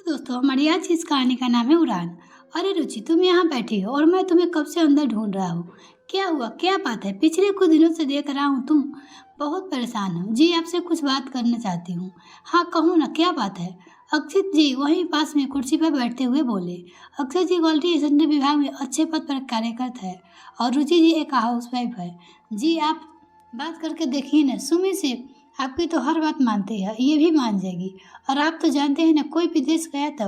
दोस्तों, हमारी आज इस कहानी का नाम है उड़ान। अरे रुचि, तुम यहाँ बैठी हो और मैं तुम्हें कब से अंदर ढूंढ रहा हूँ। क्या हुआ, क्या बात है? पिछले कुछ दिनों से देख रहा हूँ तुम बहुत परेशान हो। जी, आपसे कुछ बात करना चाहती हूँ। हाँ, कहो ना, क्या बात है? अक्षित जी वहीं पास में कुर्सी पर बैठते हुए बोले। अक्षित जी क्वालिटी एजेंट विभाग में अच्छे पद पर कार्यरत है और रुचि जी एक हाउसवाइफ है। जी, आप बात करके देखिए ना, सुमी से आपकी तो हर बात मानती है, ये भी मान जाएगी। और आप तो जानते हैं ना, कोई विदेश गया तो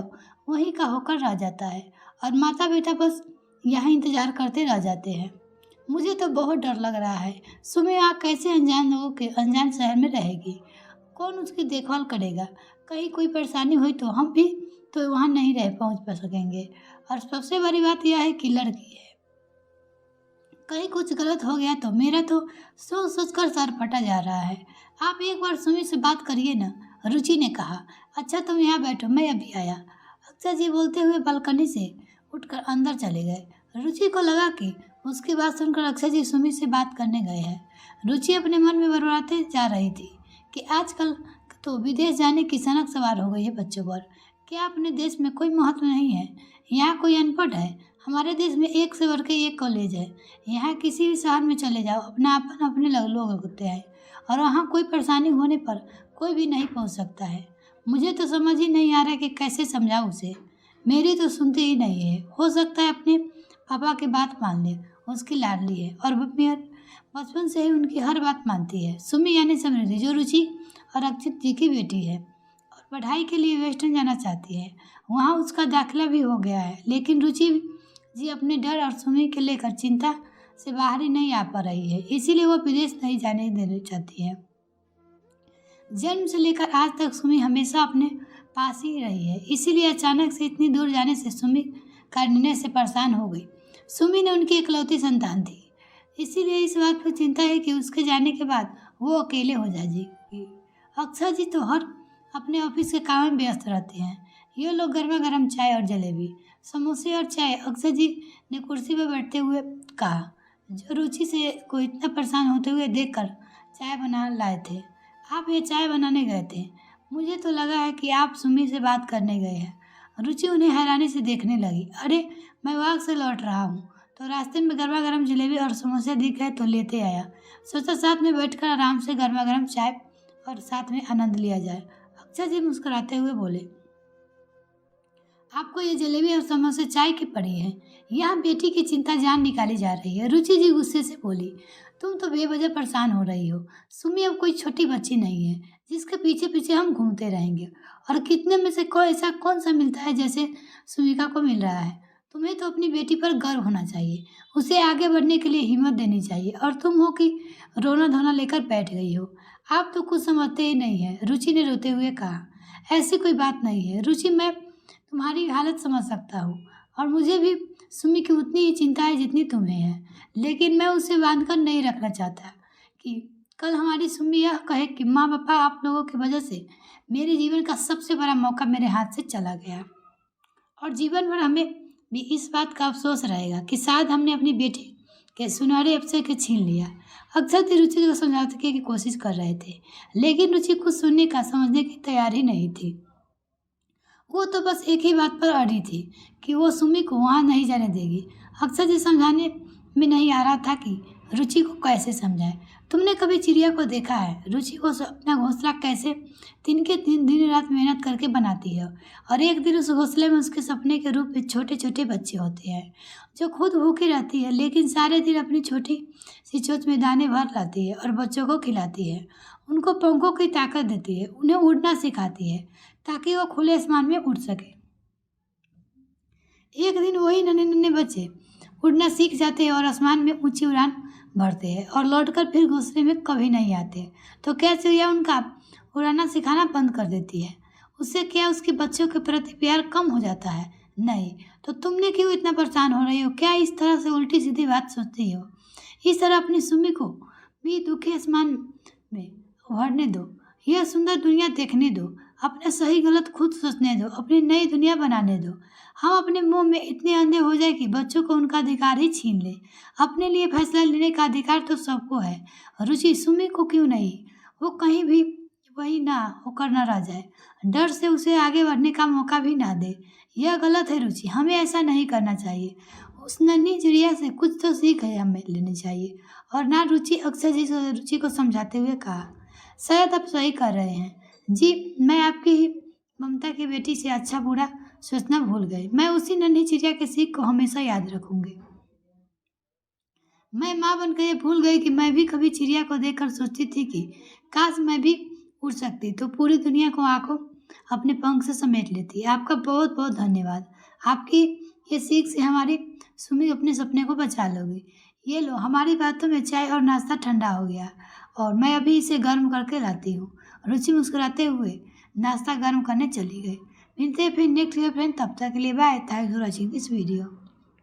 वहीं का होकर रह जाता है और माता बेटा बस यहाँ इंतजार करते रह जाते हैं। मुझे तो बहुत डर लग रहा है। सुमी आप कैसे अनजान लोगों के अनजान शहर में रहेगी? कौन उसकी देखभाल करेगा? कहीं कोई परेशानी हुई तो हम भी तो वहाँ नहीं रह पहुँच सकेंगे। और सबसे बड़ी बात यह है कि लड़की है, कहीं कुछ गलत हो गया तो मेरा तो सोच सोच कर सर फटा जा रहा है। आप एक बार सुमी से बात करिए ना, रुचि ने कहा। अच्छा, तुम यहाँ बैठो, मैं अभी आया। अक्षय जी बोलते हुए बालकनी से उठकर अंदर चले गए। रुचि को लगा कि उसकी बात सुनकर अक्षय जी सुमी से बात करने गए हैं। रुचि अपने मन में बरबराते जा रही थी कि आजकल तो विदेश जाने की सनक सवार हो गई है बच्चों पर। क्या अपने देश में कोई महत्व नहीं है? यहाँ कोई अनपढ़ है? हमारे देश में एक से बढ़ के एक कॉलेज है। यहाँ किसी भी शहर में चले जाओ, अपना अपन अपने लोग होते हैं और वहाँ कोई परेशानी होने पर कोई भी नहीं पहुँच सकता है। मुझे तो समझ ही नहीं आ रहा कि कैसे समझाऊँ उसे। मेरी तो सुनते ही नहीं है। हो सकता है अपने पापा की बात मान ले, उसकी लाडली है और बचपन से ही उनकी हर बात मानती है। सुमी यानी समृद्धि, जो रुचि और अक्षित जी की बेटी है और पढ़ाई के लिए वेस्टर्न जाना चाहती है। वहाँ उसका दाखिला भी हो गया है, लेकिन रुचि जी अपने डर और सुमी के लेकर चिंता से बाहर ही नहीं आ पा रही है, इसीलिए वो विदेश नहीं जाने देना चाहती है। जन्म से लेकर आज तक सुमी हमेशा अपने पास ही रही है, इसीलिए अचानक से इतनी दूर जाने से सुमी का निर्णय से परेशान हो गई। सुमी ने उनकी इकलौती संतान थी, इसीलिए इस बात पर चिंता है कि उसके जाने के बाद वो अकेले हो जाएगी। अक्षय जी तो हर अपने ऑफिस के काम में व्यस्त रहते हैं। ये लोग गर्मा गर्म चाय और जलेबी, समोसे और चाय, अक्षय जी ने कुर्सी पर बैठते हुए कहा, जो रुचि से को इतना परेशान होते हुए देखकर चाय बना लाए थे। आप ये चाय बनाने गए थे? मुझे तो लगा है कि आप सुमी से बात करने गए हैं। रुचि उन्हें हैरानी से देखने लगी। अरे, मैं वॉक से लौट रहा हूँ तो रास्ते में गर्मा गर्म जलेबी और समोसे दिख गए तो लेते आया। सोचा साथ में बैठकर आराम से गर्मा गर्म चाय और साथ में आनंद लिया जाए। अक्षय जी मुस्कुराते हुए बोले, आपको ये जलेबी और समोसे चाय की पड़ी है? यहाँ बेटी की चिंता जान निकाली जा रही है। रुचि जी गुस्से से बोली, तुम तो बेवजह परेशान हो रही हो। सुमी अब कोई छोटी बच्ची नहीं है जिसके पीछे पीछे हम घूमते रहेंगे। और कितने में से कोई ऐसा कौन सा मिलता है जैसे सुमिका को मिल रहा है। तुम्हें तो अपनी बेटी पर गर्व होना चाहिए, उसे आगे बढ़ने के लिए हिम्मत देनी चाहिए। और तुम हो कि रोना धोना लेकर बैठ गई हो। आप तो कुछ समझते ही नहीं है, रुचि ने रोते हुए कहा। ऐसी कोई बात नहीं है रुचि, मैं तुम्हारी हालत समझ सकता हूँ और मुझे भी सुमी की उतनी ही चिंता है जितनी तुम्हें है, लेकिन मैं उसे बांध कर नहीं रखना चाहता कि कल हमारी सुमी यह कहे कि माँ पापा, आप लोगों की वजह से मेरे जीवन का सबसे बड़ा मौका मेरे हाथ से चला गया और जीवन भर हमें भी इस बात का अफसोस रहेगा कि शायद हमने अपनी बेटी के सुनहरे अवसर के छीन लिया। अक्सर ही रुचि को समझाने की कोशिश कर रहे थे, लेकिन रुचि कुछ सुनने का समझने की तैयारी नहीं थी। वो तो बस एक ही बात पर अड़ी थी कि वो सुमी को वहाँ नहीं जाने देगी। अक्षय जी समझाने में नहीं आ रहा था कि रुचि को कैसे समझाए। तुमने कभी चिड़िया को देखा है? रुचि को अपना घोंसला कैसे दिन रात मेहनत करके बनाती है और एक दिन उस घोंसले में उसके सपने के रूप में छोटे छोटे बच्चे होते हैं जो खुद भूखी रहती है, लेकिन सारे दिन अपनी छोटी सी चोंच में दाने भर लाती है और बच्चों को खिलाती है, उनको पंखों की ताकत देती है, उन्हें उड़ना सिखाती है ताकि वो खुले आसमान में उड़ सके। एक दिन वही नन्हे नन्हे बच्चे उड़ना सीख जाते हैं और आसमान में ऊंची उड़ान भरते हैं और लौटकर फिर घोंसले में कभी नहीं आते। तो क्या चिड़िया उनका उड़ाना सिखाना बंद कर देती है? उससे क्या उसके बच्चों के प्रति प्यार कम हो जाता है? नहीं। तो तुमने क्यों इतना परेशान हो रही हो? क्या इस तरह से उल्टी सीधी बात सोचती हो? इस तरह अपनी सुमी को भी दुखी आसमान में उभरने दो, यह सुंदर दुनिया देखने दो, अपना सही गलत खुद सोचने दो, अपनी नई दुनिया बनाने दो। हम अपने मुंह में इतने अंधे हो जाए कि बच्चों को उनका अधिकार ही छीन ले। अपने लिए फैसला लेने का अधिकार तो सबको है। रुचि, सुमी को क्यों नहीं? वो कहीं भी वही ना होकर न रह जाए, डर से उसे आगे बढ़ने का मौका भी ना दे। यह गलत है रुचि, हमें ऐसा नहीं करना चाहिए। उस नन्ही चिड़िया से कुछ तो सीख है हमें लेनी चाहिए। और ना रुचि अक्सर जी रुचि को समझाते हुए कहा, शायद आप सही कर रहे हैं जी, मैं आपकी ही ममता की बेटी से अच्छा बुरा सोचना भूल गई। मैं उसी नन्ही चिड़िया के सीख को हमेशा याद रखूंगी। मैं माँ बनकर ये भूल गई कि मैं भी कभी चिड़िया को देखकर सोचती थी कि काश मैं भी उड़ सकती तो पूरी दुनिया को आंखों अपने पंख से समेट लेती। आपका बहुत बहुत धन्यवाद। आपकी ये सीख से हमारी सुमी अपने सपने को बचा लोगी। ये लो, हमारी बातों में चाय और नाश्ता ठंडा हो गया और मैं अभी इसे गर्म करके लाती हूँ। रुचि मुस्कुराते हुए नाश्ता गर्म करने चली गई। मिलते हैं फिर नेक्स्ट फ्रेंड, तब तक के लिए bye. Thanks for watching this video.